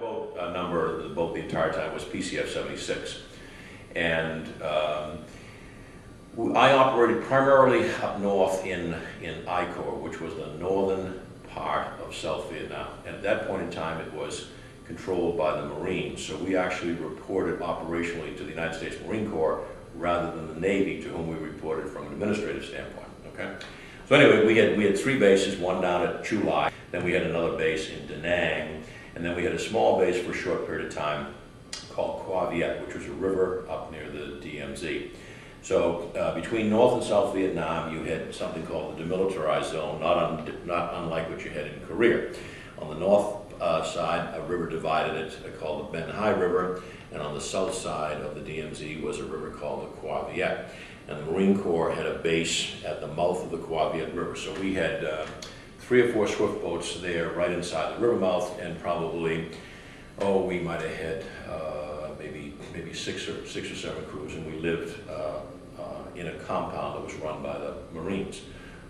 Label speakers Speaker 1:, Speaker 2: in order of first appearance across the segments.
Speaker 1: boat number, the boat the entire time was PCF 76. And I operated primarily up north in I-Corps, which was the northern part of South Vietnam. And at that point in time, it was controlled by the Marines. So we actually reported operationally to the United States Marine Corps rather than the Navy, to whom we reported from an administrative standpoint. Okay. So anyway, we had three bases, one down at Chu Lai, then we had another base in Da Nang, and then we had a small base for a short period of time called Qua Viet, which was a river up near the DMZ. So between North and South Vietnam, you had something called the demilitarized zone, not unlike what you had in Korea. On the north side, a river divided it called the Ben Hai River, and on the south side of the DMZ was a river called the Qua Viet. And the Marine Corps had a base at the mouth of the Qua Viet River. So we had 3 or 4 swift boats there right inside the river mouth, and probably, we might have had maybe six or 7 crews, and we lived in a compound that was run by the Marines,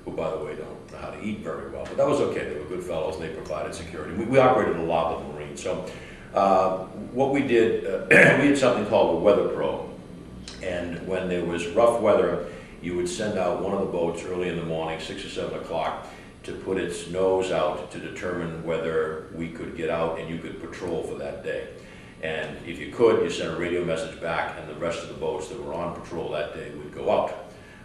Speaker 1: who, by the way, don't know how to eat very well, but that was okay. They were good fellows, and they provided security. We operated a lot with the Marines. So what we did, we had something called a weather probe, and when there was rough weather, you would send out one of the boats early in the morning, 6 or 7 o'clock, to put its nose out to determine whether we could get out and you could patrol for that day. And if you could, you sent a radio message back, and the rest of the boats that were on patrol that day would go out.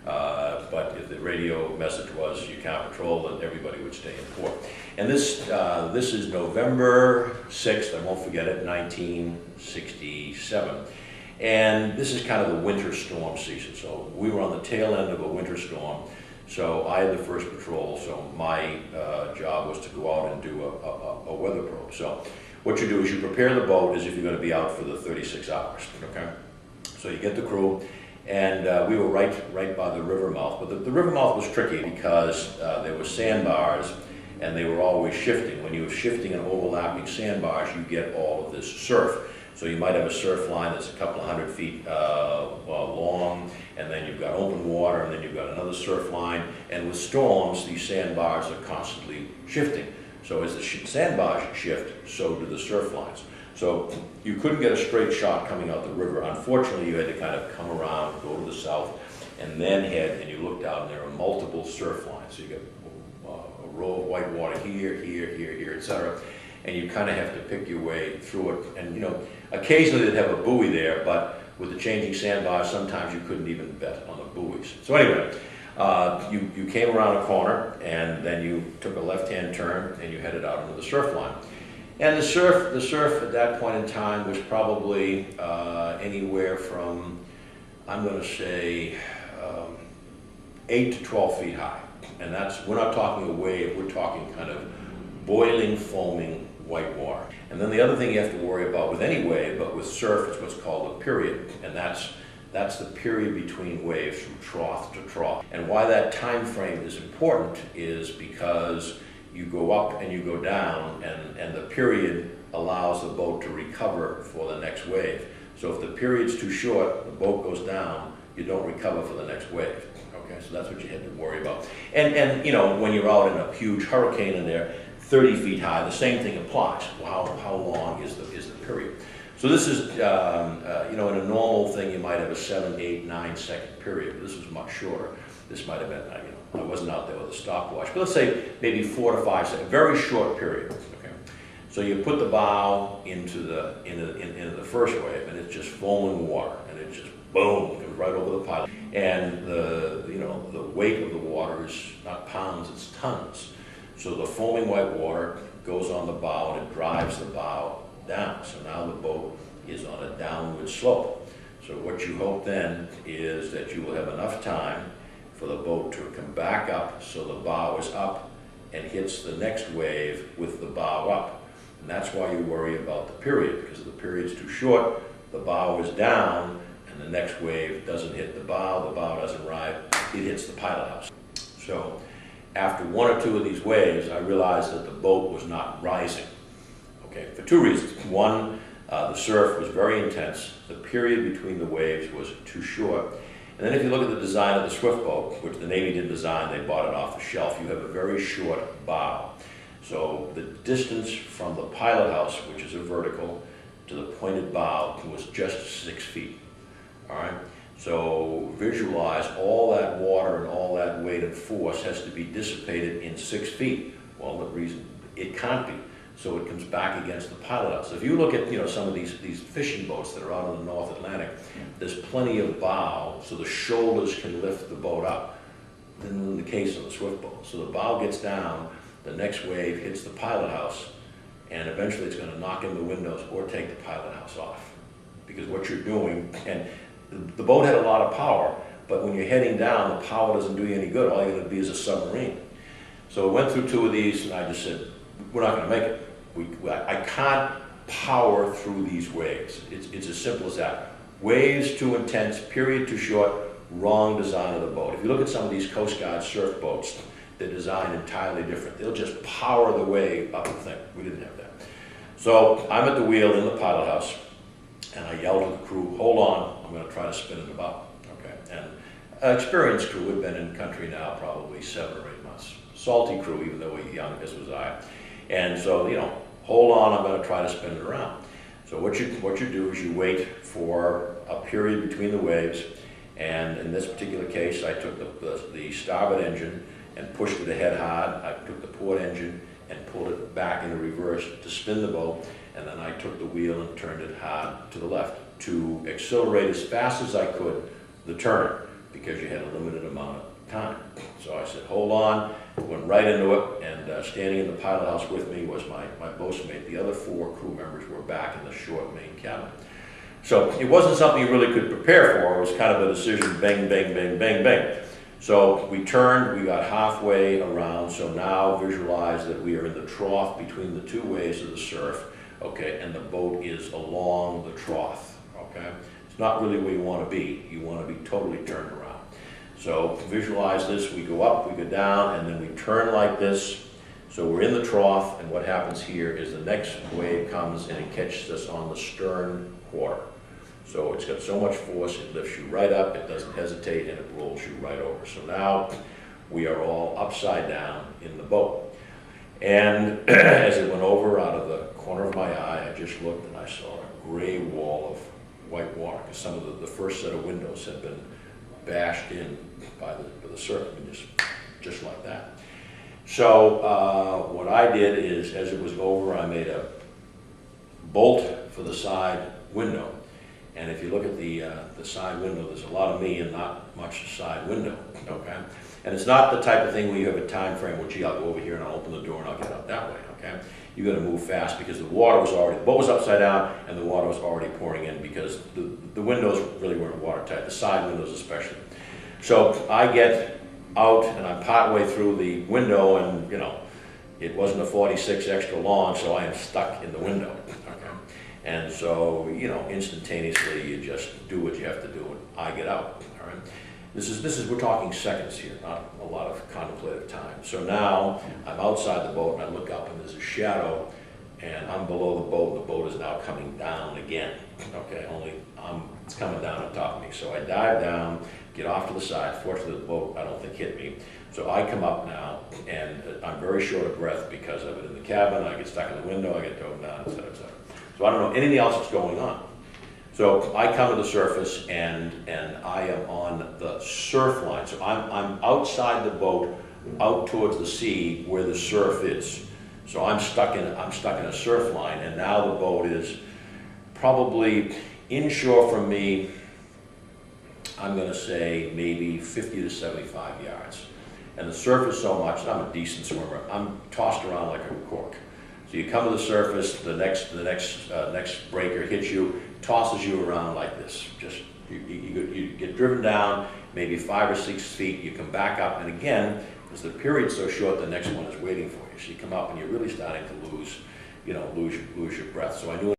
Speaker 1: But if the radio message was, you can't patrol, then everybody would stay in port. And this is November 6th, I won't forget it, 1967. And this is kind of the winter storm season. So we were on the tail end of a winter storm. So I had the first patrol, so my job was to go out and do a weather probe. So what you do is you prepare the boat as if you're going to be out for the 36 hours, okay? So you get the crew, and we were right by the river mouth. But the river mouth was tricky because there were sandbars, and they were always shifting. When you were shifting and overlapping sandbars, you get all of this surf. So you might have a surf line that's a couple of 100 feet long, and then you've got open water, and then you've got another surf line. And with storms, these sandbars are constantly shifting. So as the sandbars shift, so do the surf lines. So you couldn't get a straight shot coming out the river. Unfortunately, you had to kind of come around, go to the south, and then head, and you look down, and there are multiple surf lines. So you get a row of white water here, etc. And you kind of have to pick your way through it. And occasionally they'd have a buoy there, but with the changing sandbars, sometimes you couldn't even bet on the buoys. So anyway, you came around a corner, and then you took a left-hand turn, and you headed out into the surf line. And the surf at that point in time was probably anywhere from, I'm going to say, 8 to 12 feet high. And we're not talking a wave, we're talking kind of boiling, foaming white water. And then the other thing you have to worry about with any wave, but with surf, it's what's called a period. And that's the period between waves from trough to trough. And why that time frame is important is because you go up and you go down, and the period allows the boat to recover for the next wave. So if the period's too short, the boat goes down, you don't recover for the next wave. Okay, so that's what you had to worry about. And when you're out in a huge hurricane and they're 30 feet high, the same thing applies. How long is the period? So this is, in a normal thing, you might have a 7, 8, 9 second period, but this was much shorter. This might have been, I wasn't out there with a stopwatch, but let's say maybe 4 to 5 seconds, very short period. Okay, so you put the bow into the first wave, and it's just foaming water, and it just boom, goes right over the pilot, and the weight of the water is not pounds, it's tons. So the foaming white water goes on the bow, and it drives the bow down. So now the boat is on a downward slope. So what you hope then is that you will have enough time for the boat to come back up so the bow is up and hits the next wave with the bow up. And that's why you worry about the period, because if the period's too short, the bow is down, and the next wave doesn't hit the bow doesn't ride, it hits the pilot house. So after 1 or 2 of these waves, I realized that the boat was not rising. Okay, for 2 reasons. One, the surf was very intense. The period between the waves was too short. And then if you look at the design of the swift boat, which the Navy didn't design, they bought it off the shelf, you have a very short bow. So the distance from the pilot house, which is a vertical, to the pointed bow was just 6 feet, all right? So visualize all that water and all that weight and force has to be dissipated in 6 feet. Well, the reason it can't be. So it comes back against the pilot house. So if you look at some of these fishing boats that are out in the North Atlantic, there's plenty of bow so the shoulders can lift the boat up. Than in the case of the swift boat. So the bow gets down, the next wave hits the pilot house, and eventually it's going to knock in the windows or take the pilot house off. Because what you're doing, and the boat had a lot of power, but when you're heading down, the power doesn't do you any good. All you're going to be is a submarine. So I went through 2 of these, and I just said, we're not going to make it. I can't power through these waves. It's as simple as that. Waves too intense, period too short, wrong design of the boat. If you look at some of these Coast Guard surf boats, they're designed entirely different. They'll just power the wave up the thing. We didn't have that. So I'm at the wheel in the pilot house, and I yelled to the crew, hold on, I'm going to try to spin it about. Okay. And an experienced crew had been in country now probably 7 or 8 months. Salty crew, even though we young as was I. And so, hold on, I'm going to try to spin it around. So what you do is you wait for a period between the waves, and in this particular case, I took the starboard engine and pushed it ahead hard. I took the port engine and pulled it back into reverse to spin the boat, and then I took the wheel and turned it hard to the left to accelerate as fast as I could the turn, because you had a limited amount of time. So I said, hold on, went right into it, and standing in the pilot house with me was my boatsmate. The other 4 crew members were back in the short main cabin. So it wasn't something you really could prepare for. It was kind of a decision, bang, bang, bang, bang, bang. So we turned, we got halfway around, so now visualize that we are in the trough between the 2 waves of the surf, okay, and the boat is along the trough, okay? It's not really where you want to be. You want to be totally turned around. So visualize this, we go up, we go down, and then we turn like this. So we're in the trough, and what happens here is the next wave comes and it catches us on the stern quarter. So it's got so much force, it lifts you right up, it doesn't hesitate, and it rolls you right over. So now we are all upside down in the boat. And as it went over out of the corner of my eye, I just looked and I saw a gray wall of white water, because some of the first set of windows had been bashed in by the surf, and just like that. So what I did is, as it was over, I made a bolt for the side window. And if you look at the side window, there's a lot of me and not much side window, okay? And it's not the type of thing where you have a time frame where, gee, I'll go over here and I'll open the door and I'll get out that way, okay? You got to move fast, because the water was already, the boat was upside down and the water was already pouring in, because the windows really weren't watertight, the side windows especially. So I get out and I'm partway through the window, and it wasn't a 46 extra long, so I am stuck in the window. Okay? And so, instantaneously you just do what you have to do, and I get out. All right? This is we're talking seconds here, not a lot of contemplative time. So now I'm outside the boat and I look up and there's a shadow, and I'm below the boat, and the boat is now coming down again. Okay, only it's coming down on top of me. So I dive down, get off to the side. Fortunately, the boat, I don't think, hit me. So I come up now, and I'm very short of breath because of it in the cabin. I get stuck in the window, I get dove down, et cetera, et cetera. So I don't know anything else that's going on. So I come to the surface, and I am on the surf line. So I'm outside the boat, out towards the sea where the surf is. So I'm stuck in a surf line, and now the boat is probably inshore from me. I'm going to say maybe 50 to 75 yards. And the surf is so much, and I'm a decent swimmer, I'm tossed around like a cork. So you come to the surface, the next breaker hits you, tosses you around like this. Just you get driven down maybe 5 or 6 feet, you come back up, and again, as the period's so short, the next one is waiting for you. So you come up and you're really starting to lose your breath. So I knew